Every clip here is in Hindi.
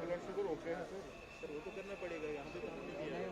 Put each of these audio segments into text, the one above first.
ब्लड शुगर ओके है सर, वो तो करना पड़ेगा, यहाँ पे काम नहीं है।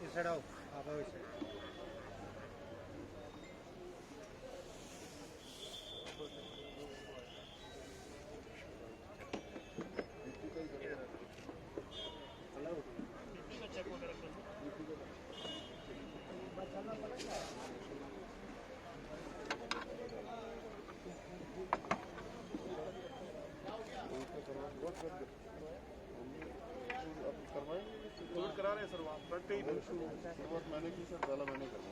इस साइड आओ, आप आओ इस साइड। करा रहे सर, वहाँ फ्रंट ही शुरुआत मैंने की सर, पहला मैंने करना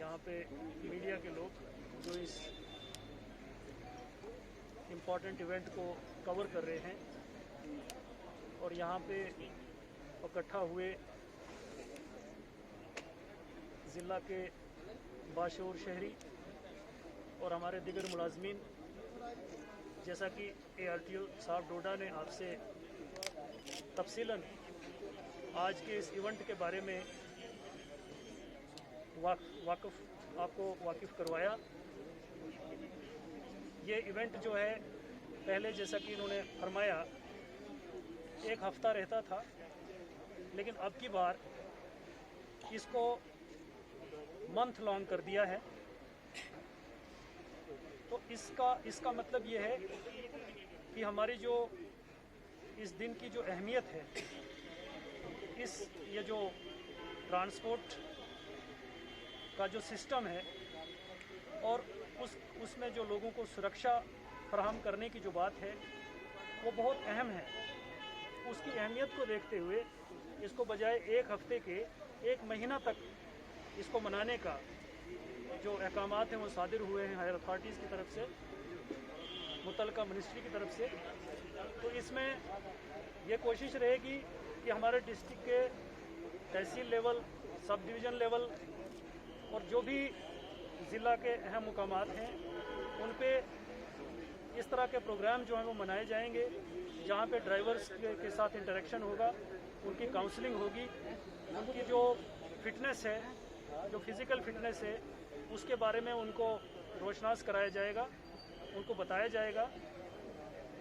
यहाँ पे मीडिया के लोग जो इस इम्पोर्टेंट इवेंट को कवर कर रहे हैं और यहाँ पे इकट्ठा हुए ज़िला के बाशऊर शहरी और हमारे दिगर मुलाजमीन, जैसा कि ARTO साहब डोडा ने आपसे तफसीलन आज के इस इवेंट के बारे में आपको वाकिफ़ करवाया। ये इवेंट जो है पहले जैसा कि इन्होंने फरमाया 1 हफ़्ता रहता था, लेकिन अब की बार इसको मंथ लॉन्ग कर दिया है। तो इसका मतलब ये है कि हमारी जो इस दिन की जो अहमियत है, ये जो ट्रांसपोर्ट का जो सिस्टम है और उसमें जो लोगों को सुरक्षा फराहम करने की जो बात है वो बहुत अहम है। उसकी अहमियत को देखते हुए इसको बजाय 1 हफ़्ते के 1 महीना तक इसको मनाने का जो अहकामात हैं वो सादिर हुए हैं हायर अथॉरिटीज़ की तरफ से, मुतल्लिका मिनिस्ट्री की तरफ से। तो इसमें ये कोशिश रहेगी कि हमारे डिस्ट्रिक्ट के तहसील लेवल, सब डिवीज़न लेवल और जो भी ज़िला के अहम मुकामात हैं उन पे इस तरह के प्रोग्राम जो हैं वो मनाए जाएंगे, जहाँ पे ड्राइवर्स के साथ इंटरेक्शन होगा, उनकी काउंसलिंग होगी, उनकी जो फिटनेस है, जो फिज़िकल फिटनेस है, उसके बारे में उनको रोशनास कराया जाएगा, उनको बताया जाएगा।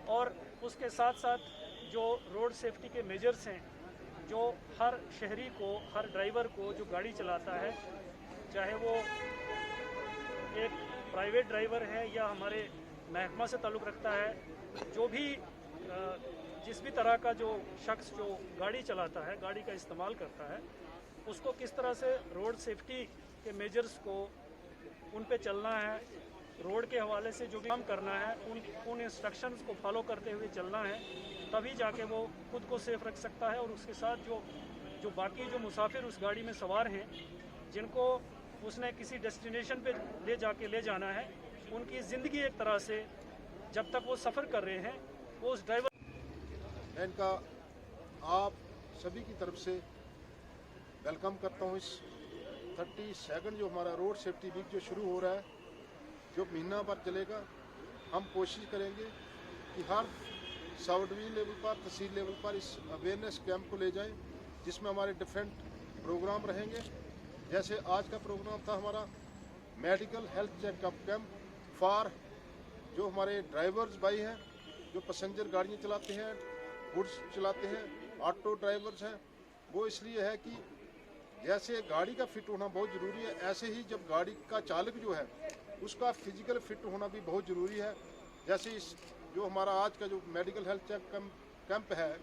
और उसके साथ साथ जो रोड सेफ्टी के मेजर्स हैं, जो हर शहरी को, हर ड्राइवर को जो गाड़ी चलाता है, चाहे वो एक प्राइवेट ड्राइवर है या हमारे महकमा से ताल्लुक़ रखता है, जो भी जिस भी तरह का जो शख्स जो गाड़ी चलाता है, गाड़ी का इस्तेमाल करता है, उसको किस तरह से रोड सेफ्टी के मेजर्स को उन पे चलना है, रोड के हवाले से जो भी काम करना है उन इंस्ट्रक्शंस को फॉलो करते हुए चलना है, तभी जाके वो खुद को सेफ रख सकता है। और उसके साथ जो बाकी जो मुसाफिर उस गाड़ी में सवार हैं, जिनको उसने किसी डेस्टिनेशन पे ले जाना है, उनकी ज़िंदगी एक तरह से जब तक वो सफ़र कर रहे हैं वो उस ड्राइवर इनका आप सभी की तरफ से वेलकम करता हूँ। इस 32nd जो हमारा रोड सेफ्टी वीक जो शुरू हो रहा है, जो महीना भर चलेगा, हम कोशिश करेंगे कि हर सब डिवीजन लेवल पर, तहसील लेवल पर इस अवेयरनेस कैंप को ले जाएं, जिसमें हमारे डिफरेंट प्रोग्राम रहेंगे। जैसे आज का प्रोग्राम था हमारा medical health checkup camp for जो हमारे ड्राइवर्स भाई हैं, जो पैसेंजर गाड़ियाँ चलाते हैं, गुड्स चलाते हैं, ऑटो ड्राइवर्स हैं। वो इसलिए है कि जैसे गाड़ी का फिट होना बहुत ज़रूरी है, ऐसे ही जब गाड़ी का चालक जो है उसका फिजिकल फिट होना भी बहुत ज़रूरी है। जैसे इस जो हमारा आज का जो मेडिकल हेल्थ चेक कैंप है,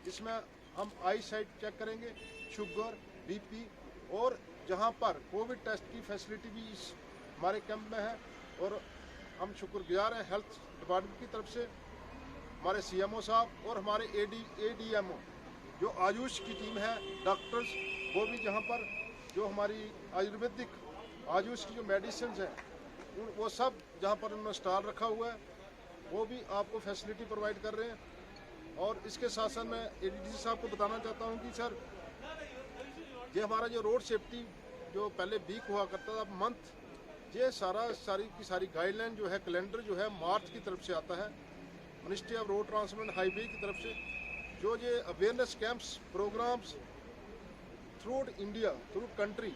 इसमें हम आई साइट चेक करेंगे, शुगर, BP और जहां पर कोविड टेस्ट की फैसिलिटी भी इस हमारे कैंप में है। और हम शुक्रगुजार हैं हेल्थ डिपार्टमेंट की तरफ से, हमारे CMO साहब और हमारे ADMO जो आयुष की टीम है, डॉक्टर्स, वो भी जहां पर जो हमारी आयुर्वेदिक आयुष की जो मेडिसिन हैं वो सब जहां पर उन्होंने स्टॉल रखा हुआ है, वो भी आपको फैसिलिटी प्रोवाइड कर रहे हैं। और इसके साथ साथ मैं ADDC साहब को बताना चाहता हूं कि सर, ये हमारा जो रोड सेफ्टी जो पहले वीक हुआ करता था, मंथ, ये सारी की सारी गाइडलाइन जो है, कैलेंडर जो है, मार्च की तरफ से आता है, ministry of road transport and highway की तरफ से। जो ये awareness camps programs through India, through country,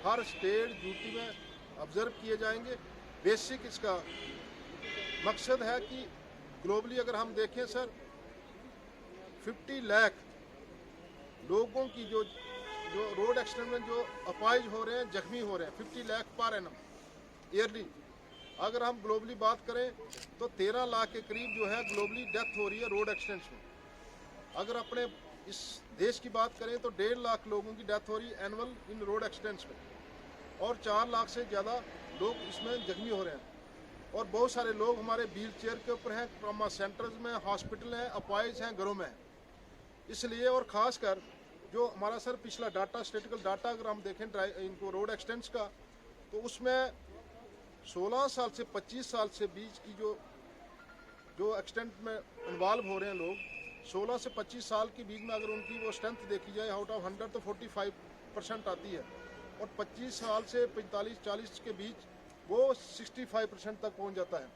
हर स्टेट ड्यूटी में ऑब्जर्व किए जाएंगे। बेसिक इसका मकसद है कि ग्लोबली अगर हम देखें सर, 50 लाख लोगों की जो रोड एक्सीडेंट में जो अपाहिज हो रहे हैं, जख्मी हो रहे हैं, 50 लाख पर एनम ईयरली। अगर हम ग्लोबली बात करें तो 13 लाख के करीब जो है ग्लोबली डेथ हो रही है रोड एक्सीडेंट्स में। अगर अपने इस देश की बात करें तो 1.5 लाख लोगों की डेथ हो रही है एनुअल इन रोड एक्सीडेंट्स में, और 4 लाख से ज़्यादा लोग इसमें जख्मी हो रहे हैं। और बहुत सारे लोग हमारे व्हील चेयर के ऊपर हैं, ट्रॉमा सेंटर्स में, हॉस्पिटल हैं, अपाहिज हैं, घरों में हैं। इसलिए और ख़ासकर जो हमारा सर पिछला डाटा, स्टेटिकल डाटा अगर हम देखें इनको रोड एक्सीडेंट्स का, तो उसमें 16 साल से 25 साल से बीच की जो जो एक्सटेंट में इन्वॉल्व हो रहे हैं लोग, 16 से 25 साल के बीच में अगर उनकी वो स्ट्रेंथ देखी जाए आउट ऑफ 100 तो 45% आती है, और 25 साल से 45-40 के बीच वो 65% तक पहुंच जाता है।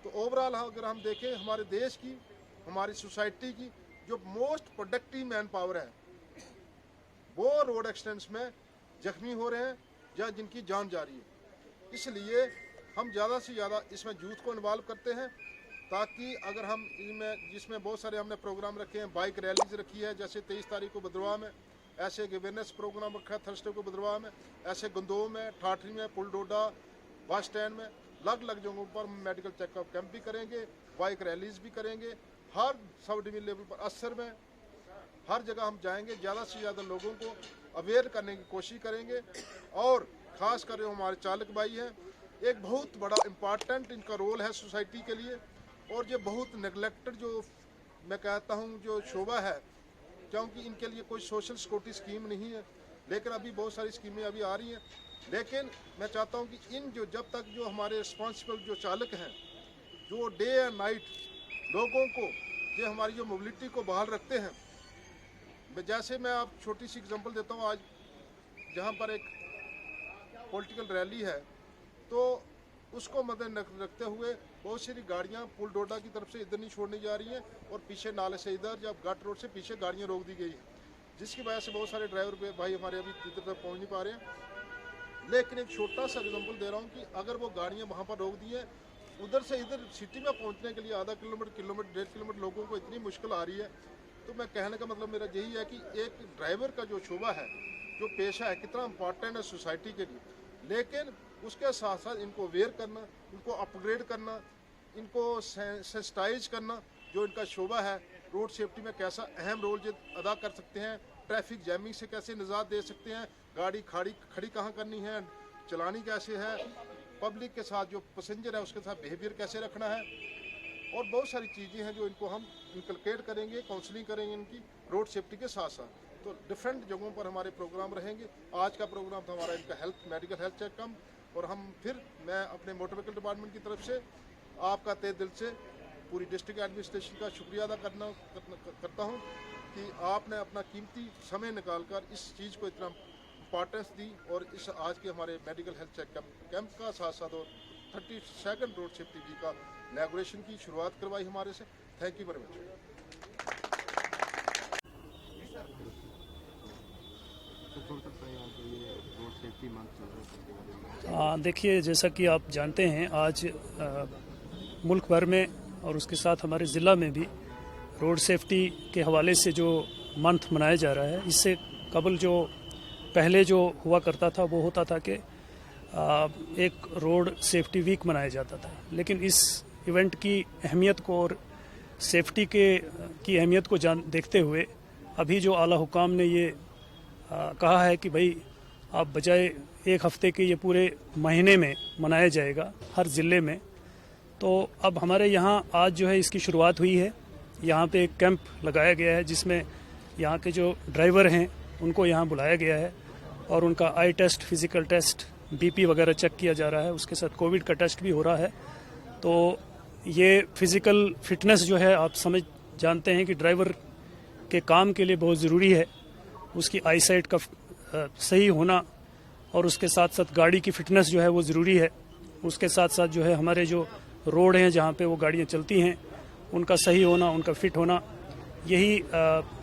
तो ओवरऑल अगर हम देखें हमारे देश की, हमारी सोसाइटी की जो मोस्ट प्रोडक्टिव मैन पावर है, वो रोड एक्सीडेंट्स में जख्मी हो रहे हैं या जिनकी जान जा रही है। इसलिए हम ज़्यादा से ज़्यादा इसमें यूथ को इन्वॉल्व करते हैं, ताकि अगर हम जिसमें बहुत सारे हमने प्रोग्राम रखे हैं, बाइक रैलीज रखी है, जैसे 23 तारीख को भद्रवाह में, ऐसे अवेयरनेस प्रोग्राम रखा है थर्सडे को भद्रवाह में, ऐसे गंदोह में, ठाठरी में, पुलडोडा, बस स्टैंड में, अलग अलग जगहों पर मेडिकल चेकअप कैंप भी करेंगे, बाइक रैलीज भी करेंगे, हर सब डिवीजन लेवल पर, असर में, हर जगह हम जाएंगे, ज़्यादा से ज़्यादा लोगों को अवेयर करने की कोशिश करेंगे। और ख़ास कर जो हमारे चालक भाई हैं, एक बहुत बड़ा इम्पॉर्टेंट इनका रोल है सोसाइटी के लिए, और ये बहुत नेगलेक्टेड जो मैं कहता हूँ जो शोबा है, क्योंकि इनके लिए कोई सोशल सिक्योरिटी स्कीम नहीं है, लेकिन अभी बहुत सारी स्कीमें अभी आ रही हैं। लेकिन मैं चाहता हूं कि इन जो जब तक जो हमारे रिस्पॉन्सिबल जो चालक हैं, जो डे एंड नाइट लोगों को ये हमारी जो मोबिलिटी को बहाल रखते हैं, जैसे मैं आप छोटी सी एग्जांपल देता हूं, आज जहां पर एक पॉलिटिकल रैली है, तो उसको मद्देनजर रखते हुए बहुत सारी गाड़ियां पुल डोडा की तरफ से इधर नहीं छोड़ने जा रही हैं, और पीछे नाले से इधर या घाट रोड से पीछे गाड़ियाँ रोक दी गई हैं, जिसकी वजह से बहुत सारे ड्राइवर भाई हमारे अभी इधर तक पहुँच नहीं पा रहे हैं। लेकिन एक छोटा सा एग्जांपल दे रहा हूँ कि अगर वो गाड़ियाँ वहाँ पर रोक दी हैं, उधर से इधर सिटी में पहुँचने के लिए आधा किलोमीटर 1.5 किलोमीटर लोगों को इतनी मुश्किल आ रही है। तो मैं कहने का मतलब मेरा यही है कि एक ड्राइवर का जो शोबा है, जो पेशा है, कितना इम्पॉर्टेंट है सोसाइटी के लिए, लेकिन उसके साथ साथ इनको अवेयर करना, इनको अपग्रेड करना, इनको सेंसिटाइज करना, जो इनका शोबा है रोड सेफ्टी में कैसा अहम रोल अदा कर सकते हैं, ट्रैफिक जैमिंग से कैसे निजात दे सकते हैं, गाड़ी खड़ी कहाँ करनी है, चलानी कैसे है, पब्लिक के साथ जो पैसेंजर है उसके साथ बिहेवियर कैसे रखना है, और बहुत सारी चीज़ें हैं जो इनको हम इनकलकेट करेंगे, काउंसलिंग करेंगे इनकी रोड सेफ्टी के साथ साथ। तो डिफरेंट जगहों पर हमारे प्रोग्राम रहेंगे। आज का प्रोग्राम था हमारा इनका मेडिकल हेल्थ चेक कैंप, और मैं अपने मोटर व्हीकल डिपार्टमेंट की तरफ से आपका तहे दिल से पूरी डिस्ट्रिक्ट एडमिनिस्ट्रेशन का शुक्रिया अदा करता हूँ कि आपने अपना कीमती समय निकालकर इस चीज़ को इतना इम्पॉर्टेंस दी, और इस आज के हमारे मेडिकल हेल्थ चेक कैंप का साथ साथ और 32nd रोड सेफ्टी वीक का इनॉग्रेशन की शुरुआत करवाई हमारे से। Thank you very much. देखिए, जैसा कि आप जानते हैं, आज मुल्क भर में और उसके साथ हमारे ज़िला में भी रोड सेफ्टी के हवाले से जो मंथ मनाया जा रहा है, इससे कबल जो पहले जो हुआ करता था वो होता था कि एक रोड सेफ्टी वीक मनाया जाता था। लेकिन इस इवेंट की अहमियत को और सेफ्टी की अहमियत को देखते हुए अभी जो आला हुकाम ने ये कहा है कि भाई आप बजाय एक हफ्ते के ये पूरे महीने में मनाया जाएगा हर ज़िले में। तो अब हमारे यहाँ आज जो है इसकी शुरुआत हुई है। यहाँ पे एक कैंप लगाया गया है जिसमें यहाँ के जो ड्राइवर हैं उनको यहाँ बुलाया गया है, और उनका आई टेस्ट, फिज़िकल टेस्ट, बीपी वगैरह चेक किया जा रहा है। उसके साथ कोविड का टेस्ट भी हो रहा है। तो ये फिज़िकल फिटनेस जो है, आप जानते हैं कि ड्राइवर के काम के लिए बहुत ज़रूरी है। उसकी आई साइट का सही होना, और उसके साथ साथ गाड़ी की फ़िटनेस जो है वो ज़रूरी है। उसके साथ साथ जो है हमारे जो रोड हैं जहाँ पे वो गाड़ियाँ चलती हैं, उनका सही होना, उनका फिट होना, यही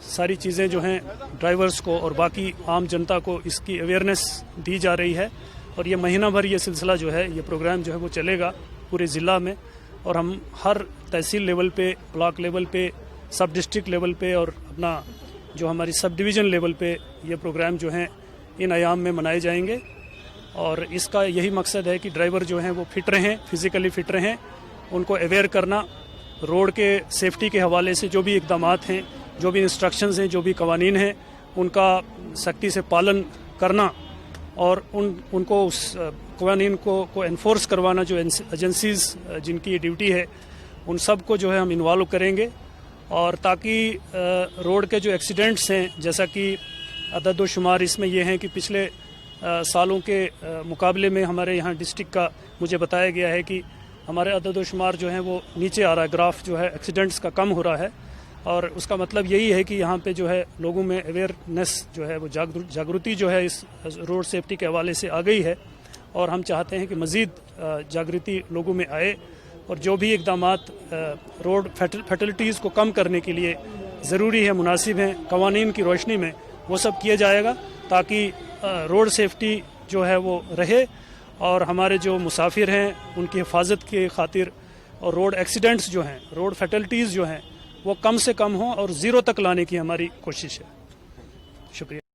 सारी चीज़ें जो हैं ड्राइवर्स को और बाकी आम जनता को इसकी अवेयरनेस दी जा रही है। और ये महीना भर ये सिलसिला जो है, ये प्रोग्राम जो है वो चलेगा पूरे ज़िला में, और हम हर तहसील लेवल पे, ब्लॉक लेवल पे, सब डिस्ट्रिक्ट लेवल पे और अपना जो हमारी सब डिवीज़न लेवल पे ये प्रोग्राम जो हैं इन अयाम में मनाए जाएंगे। और इसका यही मकसद है कि ड्राइवर जो हैं वो फिट रहें, फिज़िकली फिट रहें, उनको अवेयर करना, रोड के सेफ्टी के हवाले से जो भी इक़दामात हैं, जो भी इंस्ट्रक्शंस हैं, जो भी कवानीन हैं, उनका सख्ती से पालन करना, और उनको उस कवानीन को एनफोर्स करवाना। जो एजेंसीज़ जिनकी ये ड्यूटी है, उन सब को जो है हम इन्वॉल्व करेंगे, और ताकि रोड के जो एक्सीडेंट्स हैं, जैसा कि अदद-ओ-शुमार इसमें ये हैं कि पिछले सालों के मुकाबले में हमारे यहाँ डिस्ट्रिक्ट का मुझे बताया गया है कि हमारे अदद-ओ-शुमार जो हैं वो नीचे आ रहा है, ग्राफ जो है एक्सीडेंट्स का कम हो रहा है। और उसका मतलब यही है कि यहाँ पे जो है लोगों में अवेयरनेस जो है वो जागृति जो है इस रोड सेफ्टी के हवाले से आ गई है। और हम चाहते हैं कि मज़ीद जागृति लोगों में आए और जो भी इक़दामात रोड फैटलिटीज़ को कम करने के लिए ज़रूरी है, मुनासिब हैं, कवानीन की रोशनी में वो सब किया जाएगा, ताकि रोड सेफ्टी जो है वो रहे और हमारे जो मुसाफिर हैं उनकी हिफाजत के खातिर और रोड एक्सीडेंट्स जो हैं, रोड फैटलिटीज़ जो हैं वो कम से कम हों और ज़ीरो तक लाने की हमारी कोशिश है। शुक्रिया।